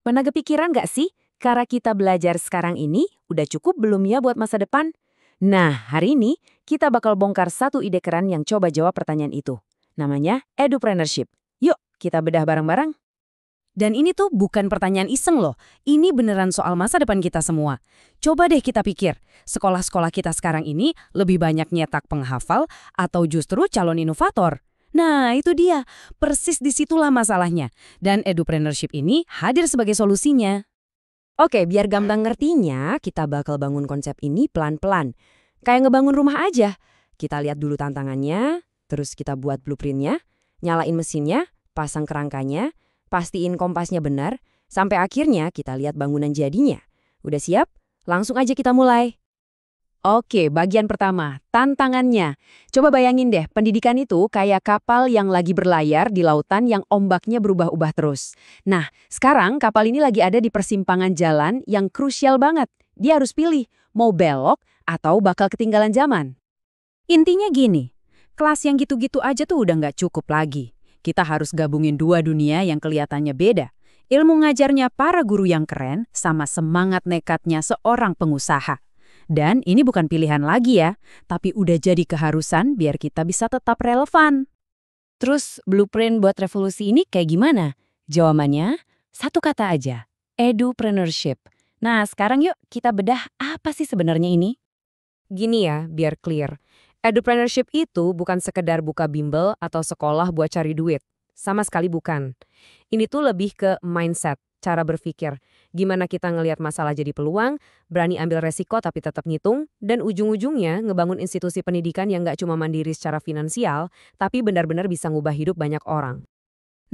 Pernah kepikiran nggak sih, cara kita belajar sekarang ini udah cukup belum ya buat masa depan? Nah, hari ini kita bakal bongkar satu ide keren yang coba jawab pertanyaan itu. Namanya edupreneurship. Yuk, kita bedah bareng-bareng. Dan ini tuh bukan pertanyaan iseng loh, ini beneran soal masa depan kita semua. Coba deh kita pikir, sekolah-sekolah kita sekarang ini lebih banyak nyetak penghafal atau justru calon inovator? Nah, itu dia, persis disitulah masalahnya. Dan edupreneurship ini hadir sebagai solusinya. Oke, biar gampang ngertinya, kita bakal bangun konsep ini pelan-pelan. Kayak ngebangun rumah aja. Kita lihat dulu tantangannya, terus kita buat blueprintnya, nyalain mesinnya, pasang kerangkanya, pastiin kompasnya benar, sampai akhirnya kita lihat bangunan jadinya. Udah siap? Langsung aja kita mulai. Oke, bagian pertama, tantangannya. Coba bayangin deh, pendidikan itu kayak kapal yang lagi berlayar di lautan yang ombaknya berubah-ubah terus. Nah, sekarang kapal ini lagi ada di persimpangan jalan yang krusial banget. Dia harus pilih, mau belok atau bakal ketinggalan zaman. Intinya gini, kelas yang gitu-gitu aja tuh udah nggak cukup lagi. Kita harus gabungin dua dunia yang kelihatannya beda. Ilmu ngajarnya para guru yang keren sama semangat nekatnya seorang pengusaha. Dan ini bukan pilihan lagi ya, tapi udah jadi keharusan biar kita bisa tetap relevan. Terus blueprint buat revolusi ini kayak gimana? Jawabannya, satu kata aja, edupreneurship. Nah, sekarang yuk kita bedah apa sih sebenarnya ini? Gini ya, biar clear. Edupreneurship itu bukan sekedar buka bimbel atau sekolah buat cari duit. Sama sekali bukan. Ini tuh lebih ke mindset, cara berpikir. Gimana kita ngelihat masalah jadi peluang, berani ambil resiko tapi tetap ngitung, dan ujung-ujungnya ngebangun institusi pendidikan yang nggak cuma mandiri secara finansial, tapi benar-benar bisa ngubah hidup banyak orang.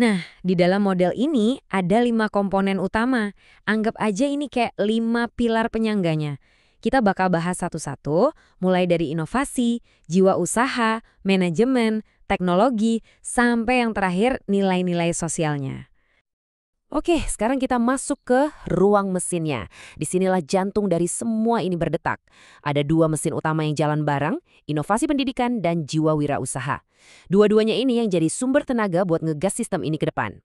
Nah, di dalam model ini ada 5 komponen utama. Anggap aja ini kayak 5 pilar penyangganya. Kita bakal bahas satu-satu, mulai dari inovasi, jiwa usaha, manajemen, teknologi, sampai yang terakhir nilai-nilai sosialnya. Oke, sekarang kita masuk ke ruang mesinnya. Disinilah jantung dari semua ini berdetak. Ada 2 mesin utama yang jalan bareng, inovasi pendidikan dan jiwa wirausaha. Dua-duanya ini yang jadi sumber tenaga buat ngegas sistem ini ke depan.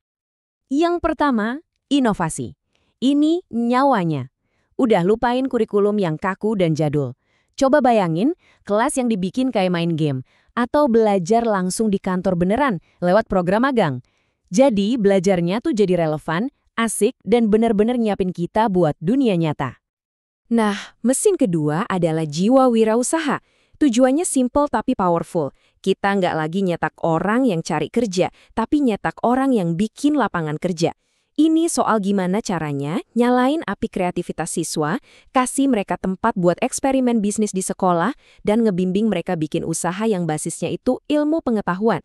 Yang pertama, inovasi. Ini nyawanya. Udah lupain kurikulum yang kaku dan jadul. Coba bayangin kelas yang dibikin kayak main game atau belajar langsung di kantor beneran lewat program magang. Jadi belajarnya tuh jadi relevan, asik, dan benar-benar nyiapin kita buat dunia nyata. Nah, mesin kedua adalah jiwa wirausaha. Tujuannya simple tapi powerful. Kita nggak lagi nyetak orang yang cari kerja, tapi nyetak orang yang bikin lapangan kerja. Ini soal gimana caranya nyalain api kreativitas siswa, kasih mereka tempat buat eksperimen bisnis di sekolah, dan ngebimbing mereka bikin usaha yang basisnya itu ilmu pengetahuan.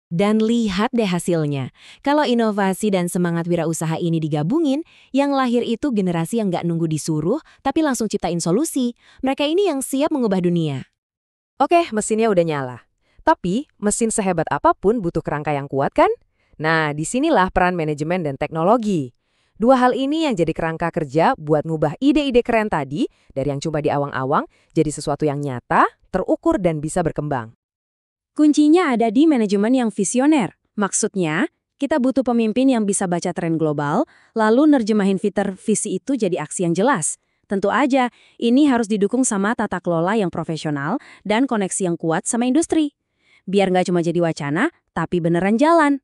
Dan lihat deh hasilnya. Kalau inovasi dan semangat wirausaha ini digabungin, yang lahir itu generasi yang nggak nunggu disuruh, tapi langsung ciptain solusi. Mereka ini yang siap mengubah dunia. Oke, mesinnya udah nyala. Tapi, mesin sehebat apapun butuh kerangka yang kuat kan? Nah, disinilah peran manajemen dan teknologi. Dua hal ini yang jadi kerangka kerja buat ngubah ide-ide keren tadi dari yang cuma di awang-awang jadi sesuatu yang nyata, terukur, dan bisa berkembang. Kuncinya ada di manajemen yang visioner. Maksudnya, kita butuh pemimpin yang bisa baca tren global, lalu nerjemahin fitur visi itu jadi aksi yang jelas. Tentu aja, ini harus didukung sama tata kelola yang profesional dan koneksi yang kuat sama industri. Biar nggak cuma jadi wacana, tapi beneran jalan.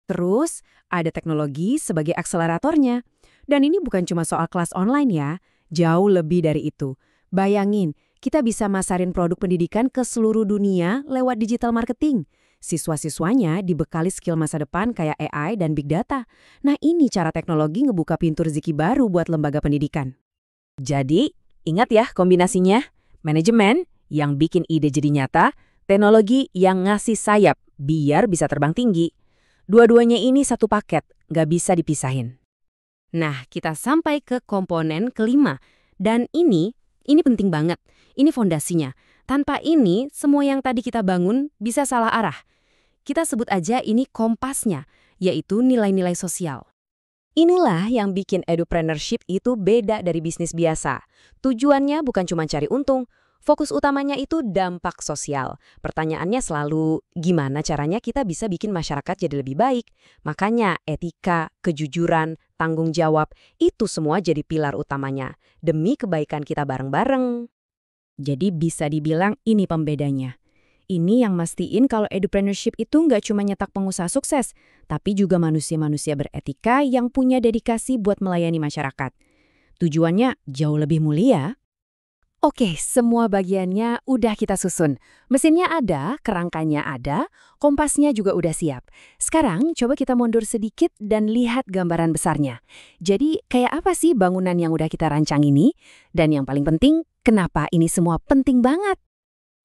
Terus, ada teknologi sebagai akseleratornya. Dan ini bukan cuma soal kelas online ya, jauh lebih dari itu. Bayangin, kita bisa masarin produk pendidikan ke seluruh dunia lewat digital marketing. Siswa-siswanya dibekali skill masa depan kayak AI dan Big Data. Nah, ini cara teknologi ngebuka pintu rezeki baru buat lembaga pendidikan. Jadi, ingat ya kombinasinya. Manajemen yang bikin ide jadi nyata, teknologi yang ngasih sayap biar bisa terbang tinggi. Dua-duanya ini satu paket, nggak bisa dipisahin. Nah, kita sampai ke komponen kelima. Dan ini penting banget. Ini fondasinya. Tanpa ini, semua yang tadi kita bangun bisa salah arah. Kita sebut aja ini kompasnya, yaitu nilai-nilai sosial. Inilah yang bikin edupreneurship itu beda dari bisnis biasa. Tujuannya bukan cuma cari untung, fokus utamanya itu dampak sosial. Pertanyaannya selalu, gimana caranya kita bisa bikin masyarakat jadi lebih baik? Makanya etika, kejujuran, tanggung jawab, itu semua jadi pilar utamanya. Demi kebaikan kita bareng-bareng. Jadi bisa dibilang ini pembedanya. Ini yang mastiin kalau edupreneurship itu nggak cuma nyetak pengusaha sukses, tapi juga manusia-manusia beretika yang punya dedikasi buat melayani masyarakat. Tujuannya jauh lebih mulia. Oke, semua bagiannya udah kita susun. Mesinnya ada, kerangkanya ada, kompasnya juga udah siap. Sekarang coba kita mundur sedikit dan lihat gambaran besarnya. Jadi kayak apa sih bangunan yang udah kita rancang ini? Dan yang paling penting, kenapa ini semua penting banget?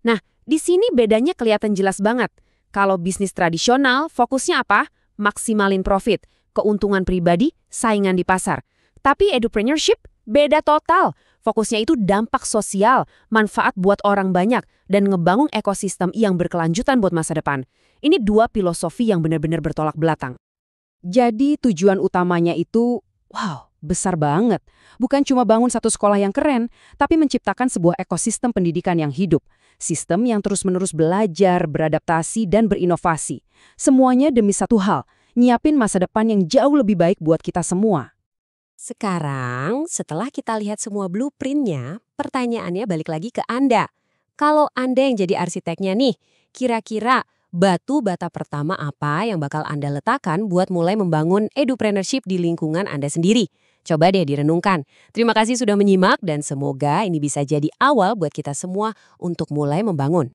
Nah, di sini bedanya kelihatan jelas banget. Kalau bisnis tradisional, fokusnya apa? Maksimalin profit, keuntungan pribadi, saingan di pasar. Tapi edupreneurship beda total. Fokusnya itu dampak sosial, manfaat buat orang banyak, dan ngebangun ekosistem yang berkelanjutan buat masa depan. Ini dua filosofi yang benar-benar bertolak belakang. Jadi tujuan utamanya itu, wow, besar banget. Bukan cuma bangun satu sekolah yang keren, tapi menciptakan sebuah ekosistem pendidikan yang hidup. Sistem yang terus-menerus belajar, beradaptasi, dan berinovasi. Semuanya demi satu hal, nyiapin masa depan yang jauh lebih baik buat kita semua. Sekarang, setelah kita lihat semua blueprint-nya, pertanyaannya balik lagi ke Anda. Kalau Anda yang jadi arsiteknya nih, kira-kira batu bata pertama apa yang bakal Anda letakkan buat mulai membangun edupreneurship di lingkungan Anda sendiri? Coba deh direnungkan. Terima kasih sudah menyimak dan semoga ini bisa jadi awal buat kita semua untuk mulai membangun.